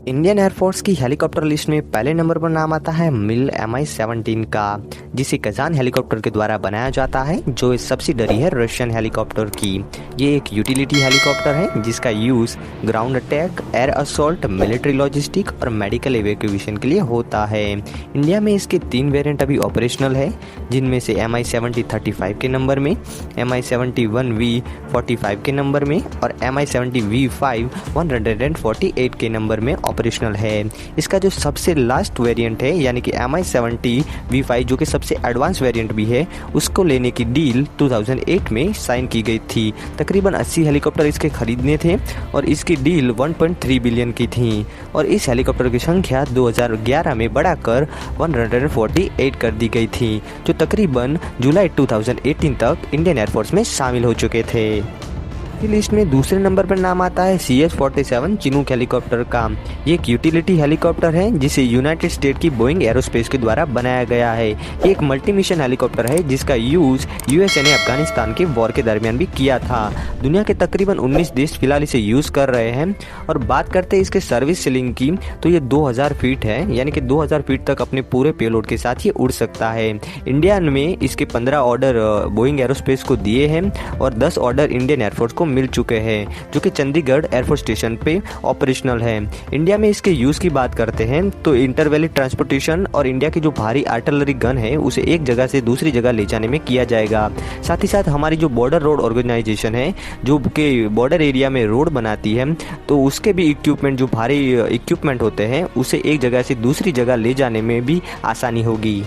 Indian air force की helicopter list में पहले नंबर पर नाम आता है मिल Mi-17 का, जिसे कजान हेलीकॉप्टर के द्वारा बनाया जाता है, जो एक सब्सिडरी है रशियन हेलीकॉप्टर की। ये एक यूटिलिटी हेलीकॉप्टर है जिसका use ground attack, air assault, military logistic और मेडिकल इवैक्यूएशन के लिए होता है। इंडिया में इसके 3 वेरिएंट अभी ऑपरेशनल है, जिनमें से Mi-70 35 के नंबर में, Mi-71V 45 के नंबर में और Mi-70 V5 148 के नंबर में ऑपरेशनल है। इसका जो सबसे लास्ट वेरिएंट है यानी कि Mi-70 V5 जो कि सबसे एडवांस वेरिएंट भी है, उसको लेने की डील 2008 में साइन की गई थी। तकरीबन 80 हेलीकॉप्टर इसके खरीदने थे और इसकी डील 1.3 बिलियन की थी और इस हेलीकॉप्टर की संख्या 2011 में बढ़ाकर 148 कर दी गई थी, जो तकरीबन जुलाई 2018 तक इंडियन एयरफोर्स में शामिल हो चुके थे। इस लिस्ट में दूसरे नंबर पर नाम आता है CH-47 चिनूक हेलीकॉप्टर का। ये एक यूटिलिटी हेलीकॉप्टर है जिसे यूनाइटेड स्टेट की बोइंग एरोस्पेस के द्वारा बनाया गया है। ये एक मल्टी मिशन हेलीकॉप्टर है जिसका यूज़ यूएसए ने अफगानिस्तान के वॉर के दरमियान भी किया था। दुनिया के तकरीबन 19 देश फिलहाल इसे यूज़ कर रहे हैं। और बात करते हैं इसके सर्विस सीलिंग की, तो ये 2000 फीट है, यानी कि 2000 फीट तक अपने पूरे पेलोड के साथ ये उड़ सकता है। इंडिया में इसके 15 ऑर्डर बोइंग एरोस्पेस को दिए हैं और 10 ऑर्डर इंडियन एयरफोर्स को मिल चुके हैं, जो कि चंडीगढ़ एयरफोर्स स्टेशन पे ऑपरेशनल है। इंडिया में इसके यूज़ की बात करते हैं तो इंटरवैली ट्रांसपोर्टेशन और इंडिया की जो भारी आर्टिलरी गन है उसे एक जगह से दूसरी जगह ले जाने में किया जाएगा। साथ ही साथ हमारी जो बॉर्डर रोड ऑर्गेनाइजेशन है जो कि बॉर्डर एरिया में रोड बनाती है, तो उसके भी इक्विपमेंट जो भारी इक्विपमेंट होते हैं उसे एक जगह से दूसरी जगह ले जाने में भी आसानी होगी।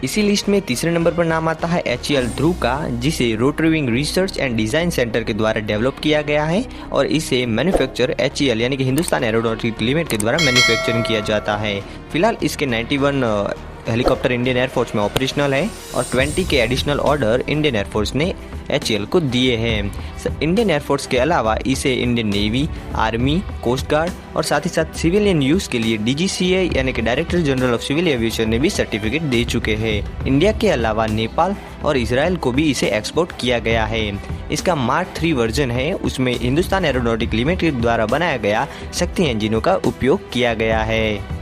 इसी लिस्ट में तीसरे नंबर पर नाम आता है HAL ध्रुव का, जिसे rotary wing research and design centre के द्वारा डेवलप किया गया है और इसे मैन्युफैक्चर HAL यानी कि हिंदुस्तान एरोनॉटिक्स लिमिटेड के द्वारा मैन्युफैक्चरिंग किया जाता है। फिलहाल इसके 91 हेलीकॉप्टर इंडियन एयरफोर्स में ऑपरेशनल है और 20 के एडिशनल ऑर्डर इंडियन एयरफोर्स ने HAL को दिए हैं। इंडियन एयरफोर्स के अलावा इसे Indian Navy, Army, Coast Guard और साथ ही साथ सिविलियन यूज़ के लिए DGCA यानी कि Director General of Civil Aviation ने भी सर्टिफिकेट दे चुके हैं। इंडिया के अलावा नेपाल और इजराइल को भी इसे एक्सपोर्ट किया गया है। इसका मार्क 3 वर्जन है, उसमें हिंदुस्तान एरोनॉटिक्स लिमिटेड द्वारा बनाया गया शक्ति इंजनों का उपयोग किया गया है।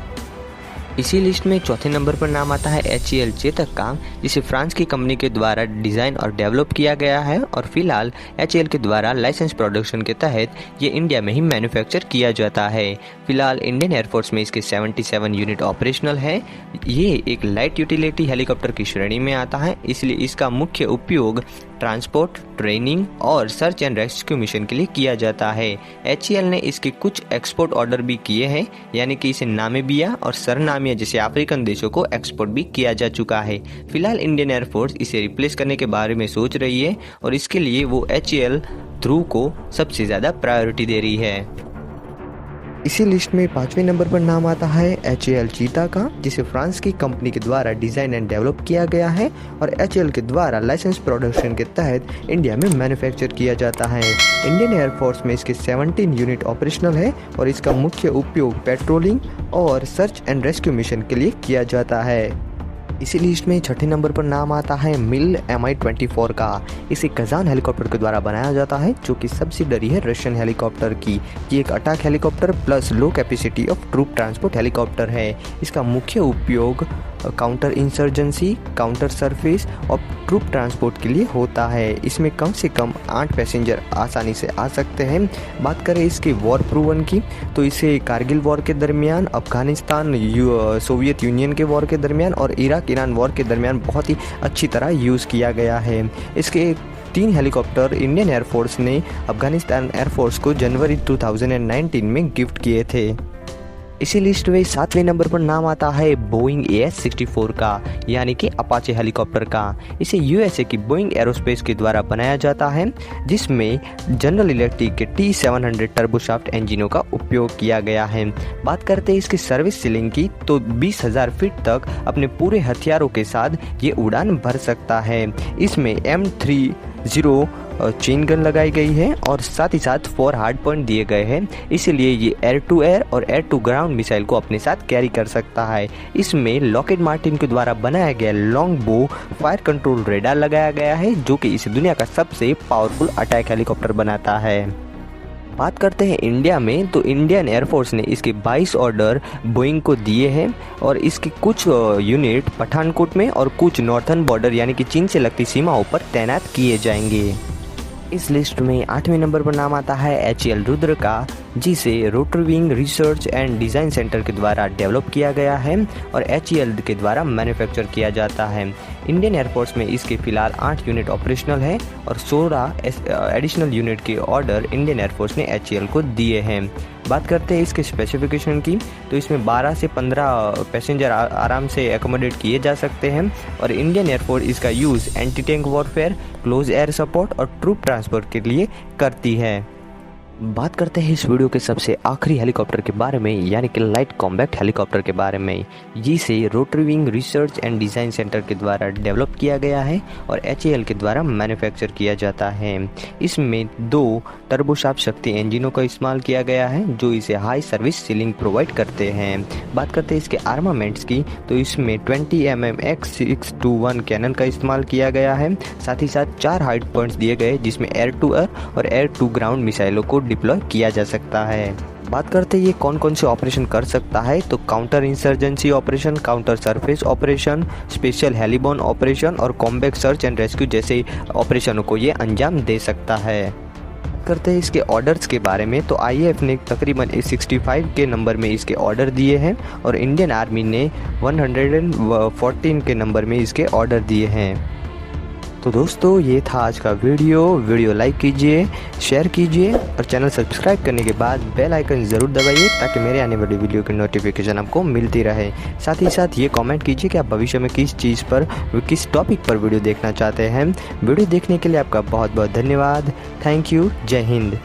इसी लिस्ट में चौथे नंबर पर नाम आता है HAL चेतक का, जिसे फ्रांस की कंपनी के द्वारा डिज़ाइन और डेवलप किया गया है और फिलहाल HAL के द्वारा लाइसेंस प्रोडक्शन के तहत ये इंडिया में ही मैन्युफैक्चर किया जाता है। फिलहाल इंडियन एयरफोर्स में इसके 77 यूनिट ऑपरेशनल है। ये एक लाइट यूटिलिटी हेलीकॉप्टर की श्रेणी में आता है, इसलिए इसका मुख्य उपयोग ट्रांसपोर्ट, ट्रेनिंग और सर्च एंड रेस्क्यू मिशन के लिए किया जाता है। HAL ने इसके कुछ एक्सपोर्ट ऑर्डर भी किए हैं, यानी कि इसे नामीबिया और सरनामिया जैसे अफ्रीकन देशों को एक्सपोर्ट भी किया जा चुका है। फिलहाल इंडियन एयरफोर्स इसे रिप्लेस करने के बारे में सोच रही है और इसके लिए वो HAL ध्रुव को सबसे ज़्यादा प्रायोरिटी दे रही है। इसी लिस्ट में 5वें नंबर पर नाम आता है HAL चीता का, जिसे फ्रांस की कंपनी के द्वारा डिज़ाइन एंड डेवलप किया गया है और HAL के द्वारा लाइसेंस प्रोडक्शन के तहत इंडिया में मैन्युफैक्चर किया जाता है। इंडियन एयरफोर्स में इसके 17 यूनिट ऑपरेशनल है और इसका मुख्य उपयोग पेट्रोलिंग और सर्च एंड रेस्क्यू मिशन के लिए किया जाता है। इसी लिस्ट में छठे नंबर पर नाम आता है मिल Mi-24 का। इसे कजान हेलीकॉप्टर के द्वारा बनाया जाता है, जो कि सब्सिडरी है रशियन हेलीकॉप्टर की। ये एक attack helicopter plus low capacity of troop transport helicopter है। इसका मुख्य उपयोग काउंटर इंसर्जेंसी, काउंटर सरफेस और ट्रूप ट्रांसपोर्ट के लिए होता है। इसमें कम से कम 8 पैसेंजर आसानी से आ सकते हैं। बात करें इसके वॉर प्रूवन की, तो इसे कारगिल वॉर के दरमियान, अफगानिस्तान सोवियत यूनियन के वॉर के दरमियान और इराक ईरान वॉर के दरमियान बहुत ही अच्छी तरह यूज़ किया गया है। इसके 3 हेलीकॉप्टर इंडियन एयरफोर्स ने अफगानिस्तान एयरफोर्स को जनवरी 2019 में गिफ्ट किए थे। इसी लिस्ट में 7वें नंबर पर नाम आता है बोइंग AH-64 का, यानी कि अपाचे हेलीकॉप्टर का। इसे यूएसए की बोइंग एरोस्पेस के द्वारा बनाया जाता है, जिसमें जनरल इलेक्ट्रिक के T700 टर्बोशाफ्ट इंजनों का उपयोग किया गया है। बात करते हैं इसकी सर्विस सीलिंग की, तो 20,000 फीट तक अपने पूरे हथियारों के साथ ये उड़ान भर सकता है। इसमें M30 चेन गन लगाई गई है और साथ ही साथ 4 हार्ड पॉइंट दिए गए हैं, इसलिए ये एयर टू एयर और एयर टू ग्राउंड मिसाइल को अपने साथ कैरी कर सकता है। इसमें लॉकहीड मार्टिन के द्वारा बनाया गया लॉन्ग बो फायर कंट्रोल रेडार लगाया गया है, जो कि इसे दुनिया का सबसे पावरफुल अटैक हेलीकॉप्टर बनाता है। बात करते हैं इंडिया में, तो इंडियन एयरफोर्स ने इसके 22 ऑर्डर बोइंग को दिए हैं और इसके कुछ यूनिट पठानकोट में और कुछ नॉर्थर्न बॉर्डर यानी कि चीन से लगती सीमाओं पर तैनात किए जाएंगे। इस लिस्ट में 8वें नंबर पर नाम आता है HAL रुद्र का, जिसे rotary wing research and design centre के द्वारा डेवलप किया गया है और HAL के द्वारा मैन्युफैक्चर किया जाता है। इंडियन एयरफोर्स में इसके फिलहाल 8 यूनिट ऑपरेशनल है और 16 एडिशनल यूनिट के ऑर्डर इंडियन एयरफोर्स ने HAL को दिए हैं। बात करते हैं इसके स्पेसिफिकेशन की, तो इसमें 12 से 15 पैसेंजर आराम से एकोमोडेट किए जा सकते हैं और इंडियन एयरफोर्स इसका use anti tank warfare, close air support और ट्रूप ट्रांसपोर्ट के लिए करती है। बात करते हैं इस वीडियो के सबसे आखिरी हेलीकॉप्टर के बारे में, यानी कि लाइट कॉम्बैक्ट हेलीकॉप्टर के बारे में, जिसे rotary wing research and design centre के द्वारा डेवलप किया गया है और HAL के द्वारा मैन्युफैक्चर किया जाता है। इसमें 2 टर्बोशाफ्ट शक्ति इंजनों का इस्तेमाल किया गया है जो इसे हाई सर्विस सीलिंग प्रोवाइड करते हैं। बात करते हैं इसके आर्मामेंट्स की, तो इसमें 20 mm X621 कैनन का इस्तेमाल किया गया है। साथ ही साथ 4 हार्ड पॉइंट्स दिए गए जिसमें एयर टू एयर और एयर टू ग्राउंड मिसाइलों को डिप्लॉय किया जा सकता है। बात करते हैं ये कौन कौन से ऑपरेशन कर सकता है, तो counter insurgency operation, counter surface operation, special heliborne operation और कॉम्बैक्ट सर्च एंड रेस्क्यू जैसे ऑपरेशनों को ये अंजाम दे सकता है। करते हैं इसके ऑर्डर्स के बारे में, तो IAF ने तकरीबन 65 के नंबर में इसके ऑर्डर दिए हैं और इंडियन आर्मी ने 114 के नंबर में इसके ऑर्डर दिए हैं। तो दोस्तों ये था आज का वीडियो लाइक कीजिए, शेयर कीजिए और चैनल सब्सक्राइब करने के बाद बेल आइकन ज़रूर दबाइए ताकि मेरे आने वाली वीडियो की नोटिफिकेशन आपको मिलती रहे। साथ ही साथ ये कमेंट कीजिए कि आप भविष्य में किस चीज़ पर, किस टॉपिक पर वीडियो देखना चाहते हैं। वीडियो देखने के लिए आपका बहुत बहुत धन्यवाद। Thank you. जय हिंद।